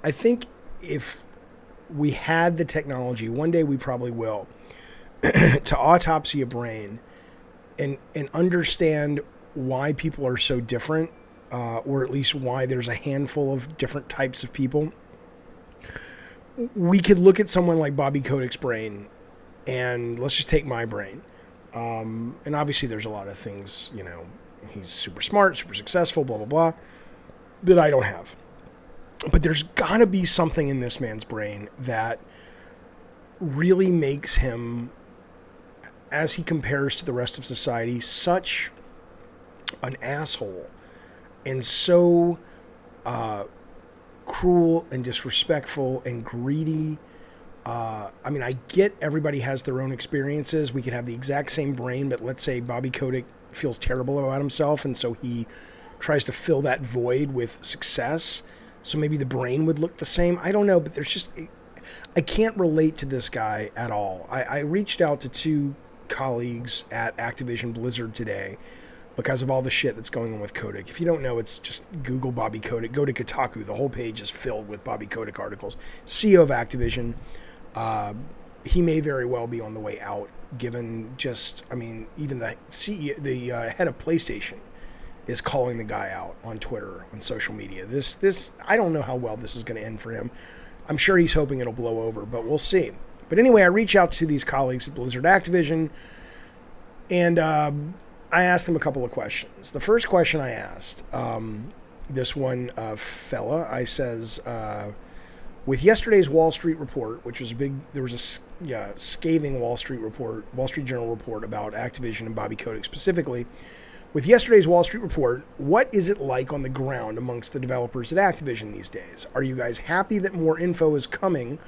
I think if we had the technology, one day we probably will, to autopsy a brain and understand why people are so different, or at least why there's a handful of different types of people. We could look at someone like Bobby Kotick's brain, and let's just take my brain. And obviously there's a lot of things, you know, he's super smart, super successful, blah, blah, blah, that I don't have. But there's got to be something in this man's brain that really makes him, as he compares to the rest of society, such an asshole and so cruel and disrespectful and greedy. I mean, I get everybody has their own experiences. We could have the exact same brain, but let's say Bobby Kotick feels terrible about himself, and so he tries to fill that void with success. So maybe the brain would look the same. I don't know, but there's just... I can't relate to this guy at all. I reached out to 2 colleagues at Activision Blizzard today because of all the shit that's going on with Kotick. If you don't know, it's just Google Bobby Kotick. Go to Kotaku. The whole page is filled with Bobby Kotick articles. CEO of Activision. He may very well be on the way out, given just... I mean, even the CEO, the head of PlayStation is calling the guy out on Twitter, on social media. This I don't know how well this is going to end for him. I'm sure he's hoping it'll blow over, but we'll see. But anyway, I reach out to these colleagues at Blizzard Activision, and I asked them a couple of questions. The first question I asked, this one fella, I says, with yesterday's Wall Street report, which was there was a scathing Wall Street Journal report about Activision and Bobby Kotick specifically. With yesterday's Wall Street report, what is it like on the ground amongst the developers at Activision these days? Are you guys happy that more info is coming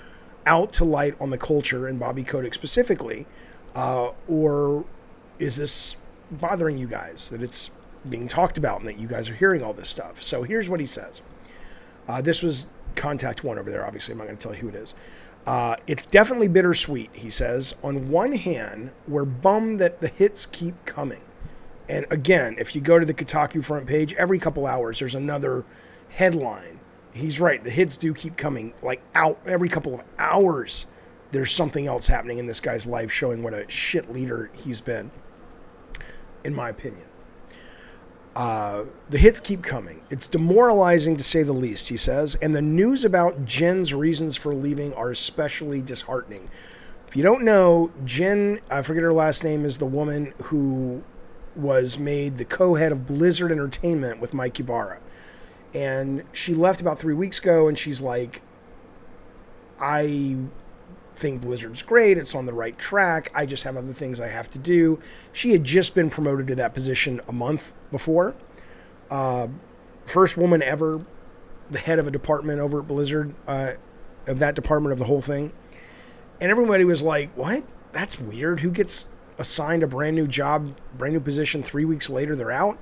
out to light on the culture and Bobby Kotick specifically? Or is this bothering you guys, that it's being talked about and that you guys are hearing all this stuff? So here's what he says. This was Contact One over there. Obviously, I'm not going to tell you who it is. It's definitely bittersweet, he says. On one hand, we're bummed that the hits keep coming. And again, if you go to the Kotaku front page, every couple hours there's another headline. He's right. The hits do keep coming. Like out every couple of hours, there's something else happening in this guy's life showing what a shit leader he's been, in my opinion. The hits keep coming. It's demoralizing to say the least, he says. And the news about Jen's reasons for leaving are especially disheartening. If you don't know, Jen, I forget her last name, is the woman who was made the co-head of Blizzard Entertainment with Mike Ybarra. And she left about 3 weeks ago, and she's like, I think Blizzard's great. It's on the right track. I just have other things I have to do. She had just been promoted to that position a month before. First woman ever, the head of a department over at Blizzard, of that department of the whole thing. And everybody was like, what? That's weird. Who gets assigned a brand new job, brand new position 3 weeks later, they're out?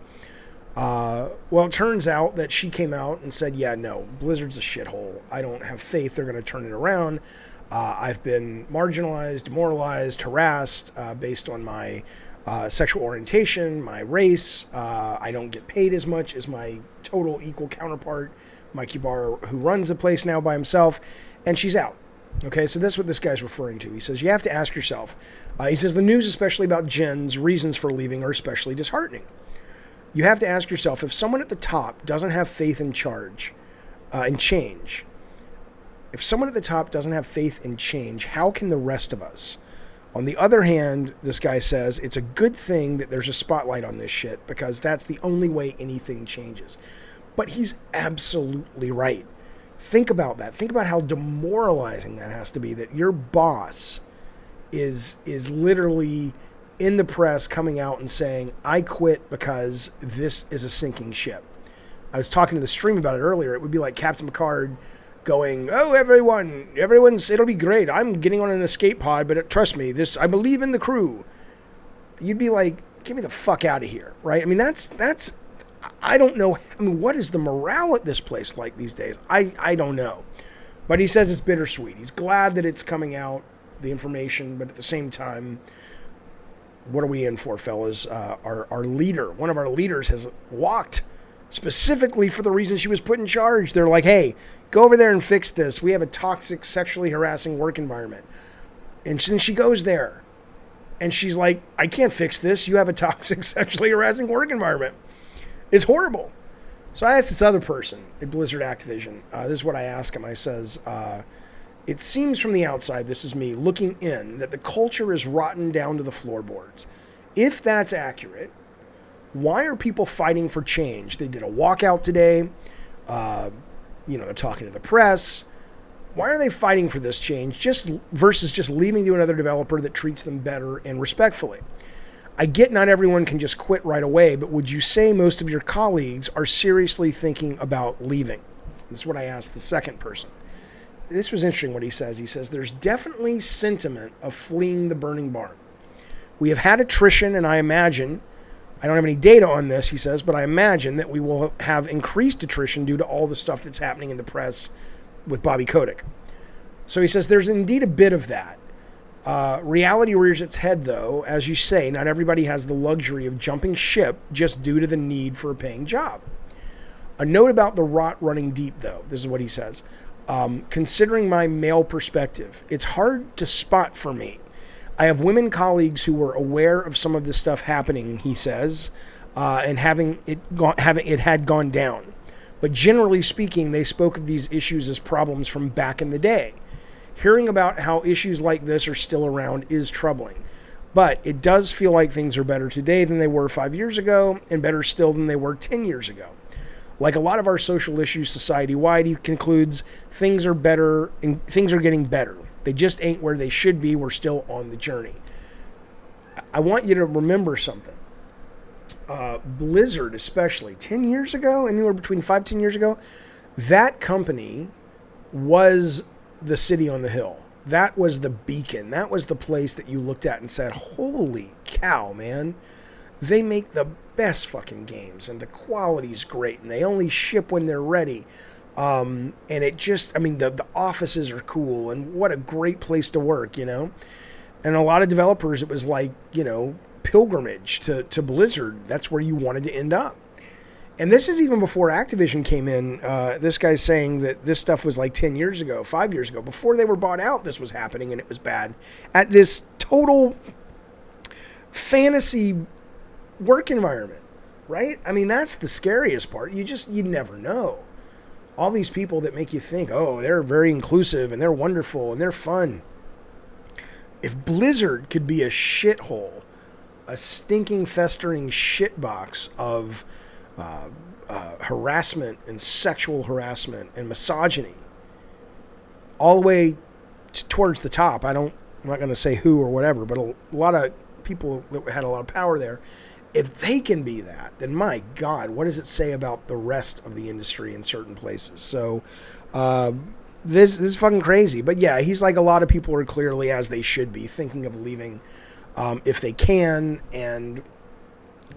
Well, it turns out that she came out and said, yeah, no, Blizzard's a shithole. I don't have faith they're going to turn it around. I've been marginalized, demoralized, harassed based on my sexual orientation, my race. I don't get paid as much as my total equal counterpart, Mike Ybarra, who runs the place now by himself, and she's out. Okay, so that's what this guy's referring to. He says, you have to ask yourself, he says, the news, especially about Jen's reasons for leaving, are especially disheartening. You have to ask yourself, if someone at the top doesn't have faith in change, if someone at the top doesn't have faith in change, how can the rest of us? On the other hand, this guy says, it's a good thing that there's a spotlight on this shit, because that's the only way anything changes. But he's absolutely right. Think about that. Think about how demoralizing that has to be, that your boss is literally in the press coming out and saying, I quit because this is a sinking ship. I was talking to the stream about it earlier. It would be like Captain Picard going, oh, everyone's, it'll be great. I'm getting on an escape pod, but trust me, I believe in the crew. You'd be like, get me the fuck out of here, right? I mean, that's, I don't know. I mean, what is the morale at this place like these days? I don't know. But he says it's bittersweet. He's glad that it's coming out, the information, but at the same time, what are we in for, fellas? Our leader, one of our leaders, has walked specifically for the reason she was put in charge. They're like, hey, go over there and fix this. We have a toxic, sexually harassing work environment. And then she goes there. And she's like, I can't fix this. You have a toxic, sexually harassing work environment. It's horrible. So I asked this other person at Blizzard Activision. This is what I asked him. I says, it seems from the outside, this is me looking in, that the culture is rotten down to the floorboards. If that's accurate, why are people fighting for change? They did a walkout today. They're talking to the press. Why are they fighting for this change versus just leaving to another developer that treats them better and respectfully? I get not everyone can just quit right away, but would you say most of your colleagues are seriously thinking about leaving? This is what I asked the second person. This was interesting what he says. He says, there's definitely sentiment of fleeing the burning barn. We have had attrition, and I imagine, I don't have any data on this, he says, but I imagine that we will have increased attrition due to all the stuff that's happening in the press with Bobby Kotick. So he says there's indeed a bit of that. Reality rears its head, though. As you say, not everybody has the luxury of jumping ship just due to the need for a paying job. A note about the rot running deep, though. This is what he says. Considering my male perspective, it's hard to spot for me. I have women colleagues who were aware of some of this stuff happening, he says, and having it had gone down. But generally speaking, they spoke of these issues as problems from back in the day. Hearing about how issues like this are still around is troubling. But it does feel like things are better today than they were 5 years ago, and better still than they were 10 years ago. Like a lot of our social issues society-wide, he concludes things are better and things are getting better. They just ain't where they should be. We're still on the journey. I want you to remember something. Blizzard, especially 10 years ago, anywhere between 5-10 years ago, that company was the city on the hill. That was the beacon. That was the place that you looked at and said, holy cow, man. They make the best fucking games and the quality's great and they only ship when they're ready. And it just, the offices are cool and what a great place to work, And a lot of developers, it was like, pilgrimage to Blizzard. That's where you wanted to end up. And this is even before Activision came in. This guy's saying that this stuff was like 10 years ago, 5 years ago. Before they were bought out, this was happening and it was bad. At this total fantasy work environment, right? That's the scariest part. You never know. All these people that make you think, oh, they're very inclusive and they're wonderful and they're fun. If Blizzard could be a shithole, a stinking, festering shitbox of harassment and sexual harassment and misogyny all the way towards the top. I'm not going to say who or whatever, but a lot of people that had a lot of power there. If they can be that, then my God, what does it say about the rest of the industry in certain places? So this is fucking crazy. But yeah, he's like a lot of people are clearly, as they should be, thinking of leaving if they can. And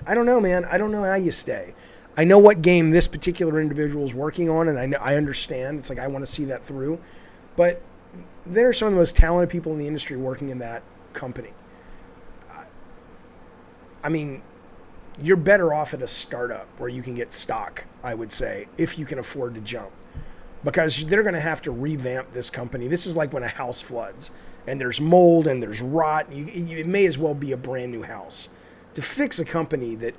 I don't know, man. I don't know how you stay. I know what game this particular individual is working on, and I understand. It's like I want to see that through. But there are some of the most talented people in the industry working in that company. You're better off at a startup where you can get stock, I would say, if you can afford to jump. Because they're going to have to revamp this company. This is like when a house floods and there's mold and there's rot. It may as well be a brand new house. To fix a company that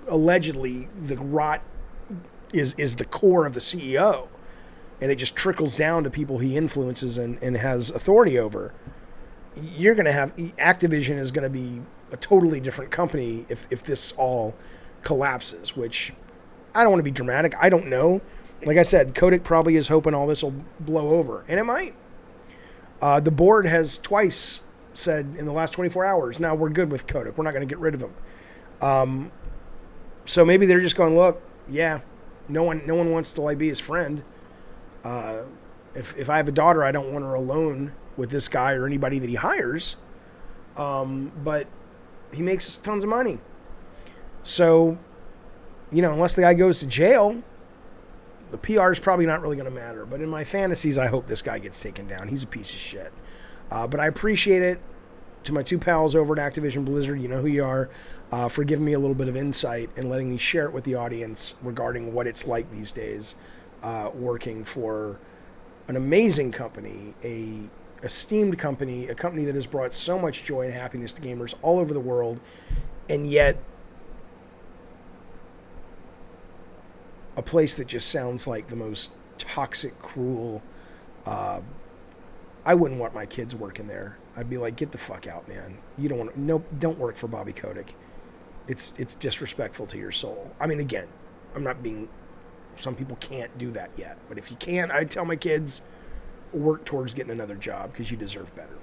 allegedly the rot is the core of the CEO and it just trickles down to people he influences and has authority over, you're going to have Activision is going to be a totally different company if this all collapses, which I don't want to be dramatic. I don't know. Like I said, Kotick probably is hoping all this will blow over, and it might. The board has twice said in the last 24 hours, now we're good with Kotick. We're not going to get rid of him. So maybe they're just going, look, yeah, no one wants to be his friend. If I have a daughter, I don't want her alone with this guy or anybody that he hires. But he makes tons of money. So, unless the guy goes to jail, the PR is probably not really going to matter. But in my fantasies, I hope this guy gets taken down. He's a piece of shit. But I appreciate it. to my two pals over at Activision Blizzard, you know who you are, for giving me a little bit of insight and letting me share it with the audience regarding what it's like these days working for an amazing company, a esteemed company, a company that has brought so much joy and happiness to gamers all over the world, and yet a place that just sounds like the most toxic, cruel. I wouldn't want my kids working there. I'd be like, get the fuck out, man. You don't want to, no, don't work for Bobby Kotick. It's disrespectful to your soul. I mean, again, I'm not being, some people can't do that yet, but if you can, I'd tell my kids, work towards getting another job because you deserve better.